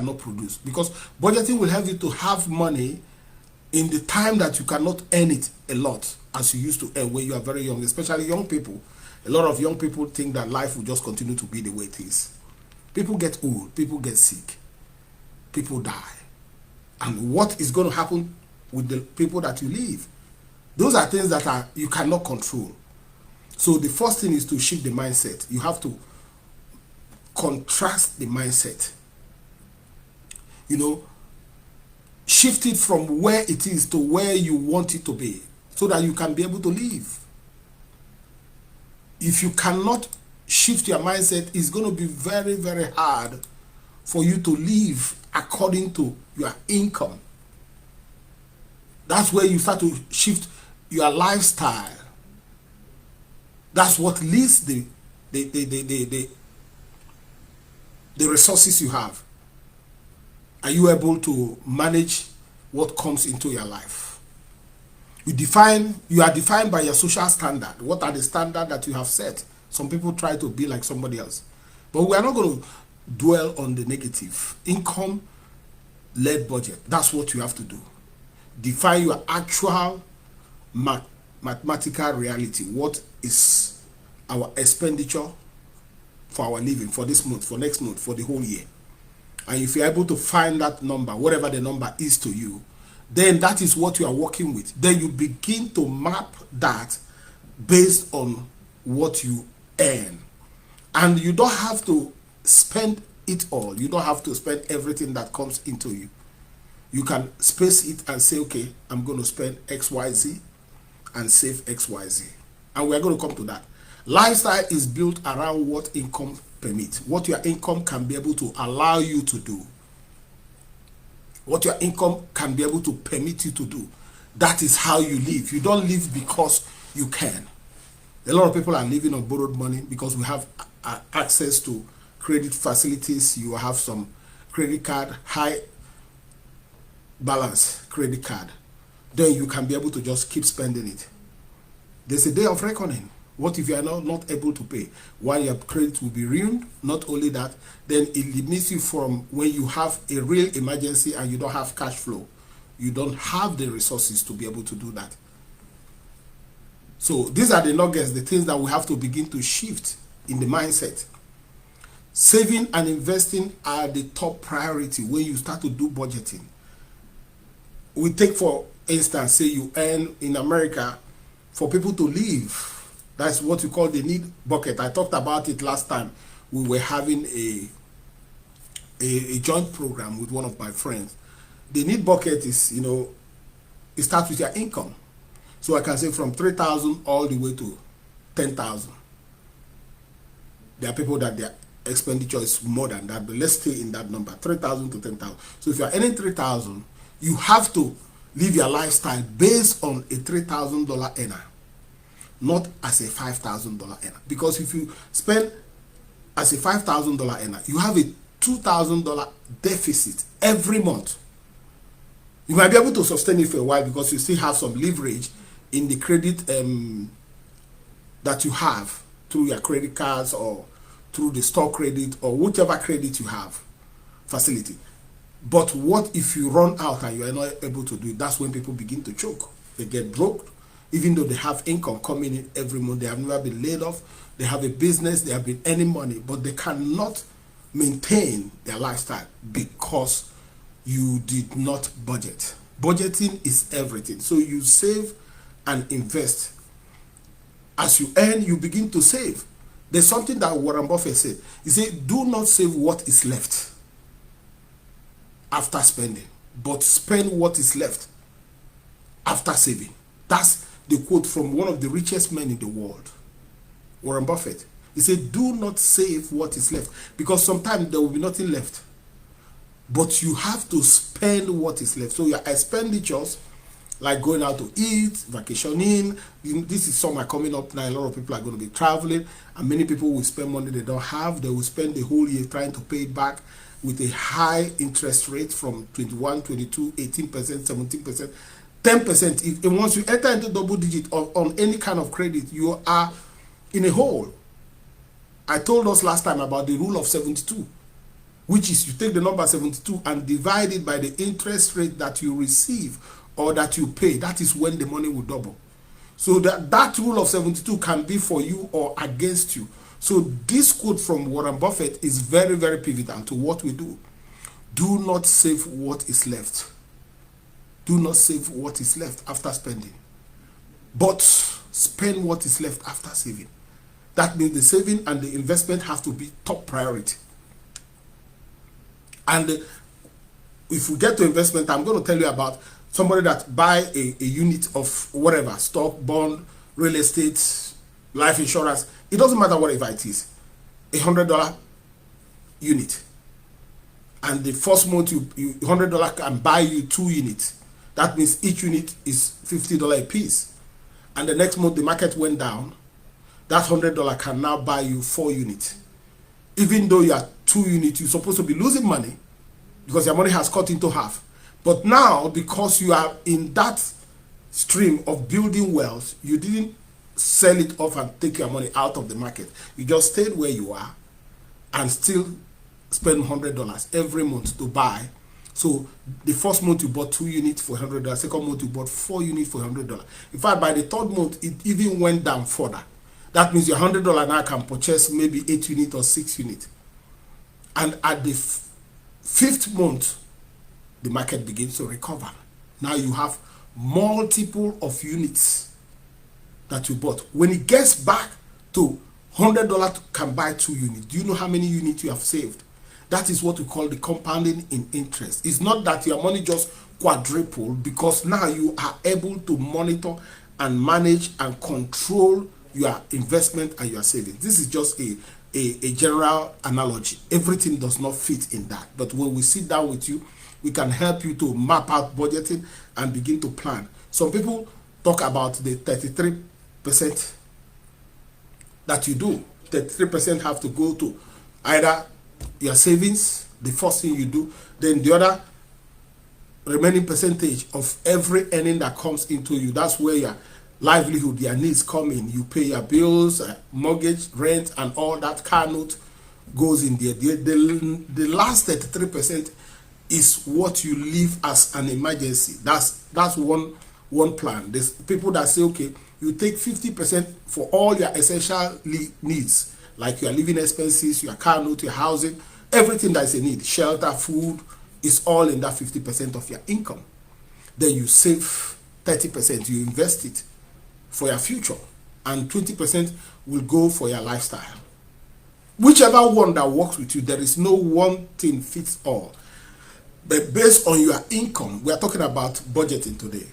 cannot produce. Because budgeting will help you to have money in the time that you cannot earn it a lot as you used to earn when you are very young, especially young people. A lot of young people think that life will just continue to be the way it is. People get old, people get sick, people die. And what is going to happen with the people that you leave? Those are things that you cannot control. So the first thing is to shift the mindset. You have to contrast the mindset. You know, shift it from where it is to where you want it to be so that you can be able to live. If you cannot shift your mindset, it's going to be very, very hard for you to live according to your income. That's where you start to shift your lifestyle. That's what leads the resources you have. Are you able to manage what comes into your life? You are defined by your social standard. What are the standards that you have set? Some people try to be like somebody else. But we are not going to dwell on the negative. Income-led budget. That's what you have to do. Define your actual mathematical reality. What is our expenditure for our living, for this month, for next month, for the whole year? And if you're able to find that number, whatever the number is to you, then that is what you are working with. Then you begin to map that based on what you earn. And you don't have to spend it all. You don't have to spend everything that comes into you. You can space it and say, okay, I'm going to spend XYZ and save XYZ. And we're going to come to that. Lifestyle is built around what income permits, what your income can be able to allow you to do, what your income can be able to permit you to do. That is how you live. You don't live because you can. A lot of people are living on borrowed money because we have access to credit facilities. You have some credit card, high balance credit card. Then you can be able to just keep spending it. There's a day of reckoning. What if you are not able to pay? One, your credit will be ruined. Not only that, then it limits you from when you have a real emergency and you don't have cash flow. You don't have the resources to be able to do that. So these are the nuggets, the things that we have to begin to shift in the mindset. Saving and investing are the top priority when you start to do budgeting. We take, for instance, say you earn in America, for people to live. That's what we call the need bucket. I talked about it last time. We were having a joint program with one of my friends. The need bucket is, it starts with your income. So I can say from 3,000 all the way to 10,000. There are people that their expenditure is more than that, but let's stay in that number, 3,000 to 10,000. So if you're earning 3,000, you have to live your lifestyle based on a $3,000 earner, not as a $5,000 earner. Because if you spend as a $5,000 earner, you have a $2,000 deficit every month. You might be able to sustain it for a while because you still have some leverage in the credit that you have through your credit cards or through the store credit or whichever credit you have facility. But what if you run out and you are not able to do it? That's when people begin to choke. They get broke. Even though they have income coming in every month, they have never been laid off, they have a business, they have been earning money, but they cannot maintain their lifestyle because you did not budget. Budgeting is everything. So you save and invest. As you earn, you begin to save. There's something that Warren Buffett said. He said, do not save what is left after spending, but spend what is left after saving. That's the quote from one of the richest men in the world, Warren Buffett. He said, do not save what is left, because sometimes there will be nothing left. But you have to spend what is left. So your expenditures, like going out to eat, vacationing, this is summer coming up now. A lot of people are going to be traveling, and many people will spend money they don't have. They will spend the whole year trying to pay it back with a high interest rate from 21, 22, 18%, 17%. 10%. If once you enter into double digit on any kind of credit, you are in a hole. I told us last time about the rule of 72. which is you take the number 72 and divide it by the interest rate that you receive or that you pay. That is when the money will double. So that rule of 72 can be for you or against you. So this quote from Warren Buffett is very, very pivotal to what we do. Do not save what is left. Do not save what is left after spending, but spend what is left after saving. That means the saving and the investment have to be top priority. And if we get to investment, I'm going to tell you about somebody that buy a unit of whatever, stock, bond, real estate, life insurance. It doesn't matter whatever it is. $100 unit. And the first month you $100 can buy you 2 units. That means each unit is $50 a piece. And the next month the market went down. That $100 can now buy you 4 units. Even though you are 2 units, you're supposed to be losing money because your money has cut into half. But now, because you are in that stream of building wealth, you didn't sell it off and take your money out of the market. You just stayed where you are and still spend $100 every month to buy. So the first month you bought 2 units for $100. Second month you bought 4 units for $100. In fact, by the third month, it even went down further. That means your $100 now can purchase maybe 8 units or 6 units. And at the 5th month, the market begins to recover. Now you have multiple of units that you bought. When it gets back to $100 can buy 2 units. Do you know how many units you have saved? That is what we call the compounding in interest. It's not that your money just quadrupled, because now you are able to monitor and manage and control your investment and your savings. This is just a general analogy. Everything does not fit in that. But when we sit down with you, we can help you to map out budgeting and begin to plan. Some people talk about the 33% that you do. 33% have to go to either your savings, the first thing you do, then the other remaining percentage of every earning that comes into you. That's where your livelihood, your needs come in. You pay your bills, mortgage, rent, and all that. Car note goes in there. The last 33% is what you leave as an emergency. That's one plan. There's people that say, okay, you take 50% for all your essential needs, like your living expenses, your car note, your housing, everything that is a need, shelter, food, is all in that 50% of your income. Then you save 30%, you invest it for your future, and 20% will go for your lifestyle. Whichever one that works with you, there is no one thing fits all. But based on your income, we are talking about budgeting today.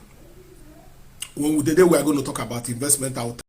Today we are going to talk about investment out.